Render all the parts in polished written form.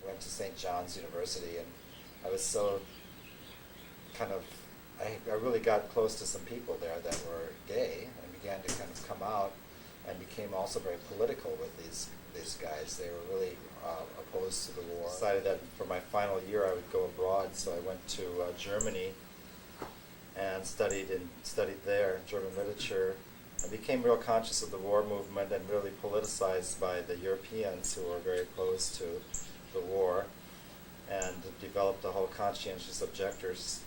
went to St. John's University, and I was so kind of, I really got close to some people there that were gay and began to kind of come out and became also very political with these guys. They were really opposed to the war. I decided that for my final year I would go abroad, so I went to Germany and studied there German literature. I became real conscious of the war movement and really politicized by the Europeans who were very opposed to the war, and developed a whole conscientious objectors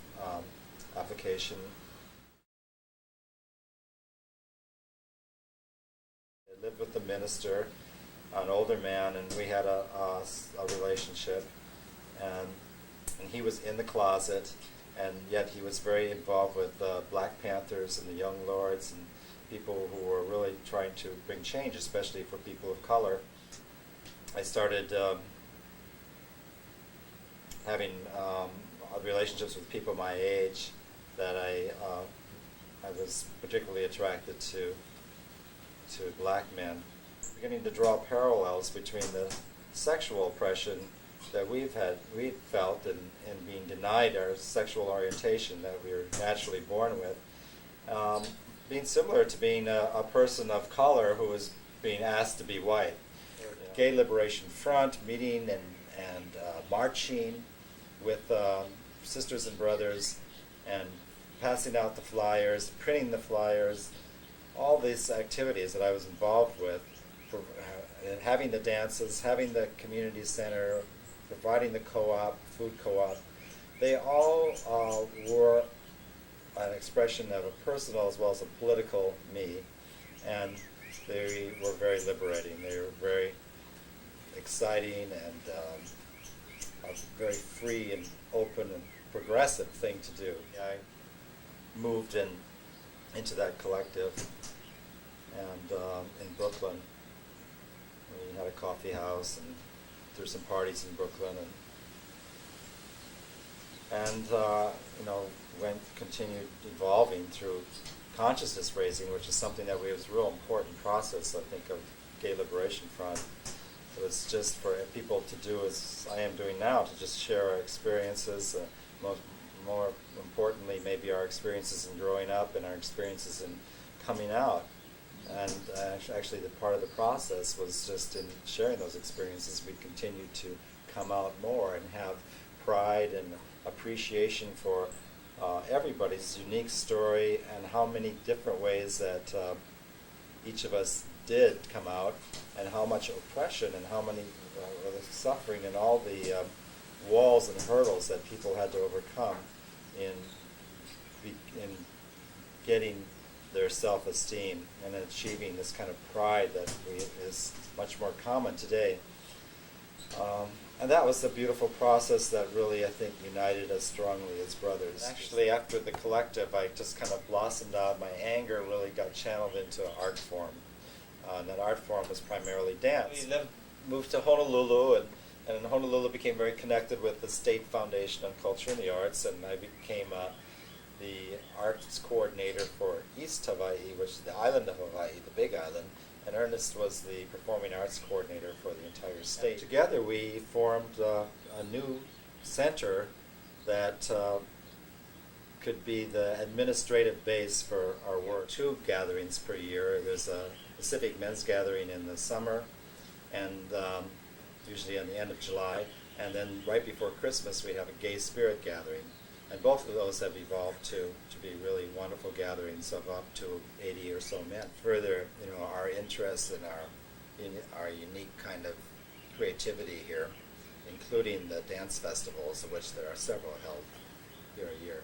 application. I lived with the minister, an older man, and we had a relationship, and he was in the closet, and yet he was very involved with Black Panthers and the Young Lords and people who were really trying to bring change, especially for people of color. I started having relationships with people my age that I was particularly attracted to black men. Beginning to draw parallels between the sexual oppression that we've felt in being denied our sexual orientation that we were naturally born with, being similar to being a person of color who was being asked to be white. Gay Liberation Front meeting and marching with sisters and brothers and passing out the flyers, printing the flyers, all these activities that I was involved with, and having the dances, having the community center, providing the co-op, food co-op, they all were an expression of a personal as well as a political me, and they were very liberating. They were very exciting and a very free and open and progressive thing to do. I moved into that collective, and in Brooklyn, we had a coffee house and threw some parties in Brooklyn, and continued evolving through consciousness raising, which is something that was a real important process, I think, of Gay Liberation Front. It was just for people to do as I am doing now, to just share our experiences, more importantly maybe our experiences in growing up and our experiences in coming out. And actually the part of the process was just in sharing those experiences we continued to come out more and have pride and appreciation for everybody's unique story and how many different ways that each of us did come out, and how much oppression and how many suffering and all the walls and hurdles that people had to overcome in getting their self-esteem and achieving this kind of pride that is much more common today. And that was a beautiful process that really, I think, united us strongly as brothers. Actually, after the collective, I just kind of blossomed out. My anger really got channeled into an art form. And that art form was primarily dance. We then moved to Honolulu, and in Honolulu became very connected with the State Foundation on Culture and the Arts, and I became the arts coordinator for East Hawaii, which is the island of Hawaii, the big island, and Ernest was the performing arts coordinator for the entire state. And together we formed a new center that could be the administrative base for our work. 2 gatherings per year. There's a Pacific Men's Gathering in the summer, and usually on the end of July, and then right before Christmas we have a Gay Spirit Gathering. And both of those have evolved to be really wonderful gatherings of up to 80 or so men. Further, our interest in our unique kind of creativity here, including the dance festivals, of which there are several held here a year.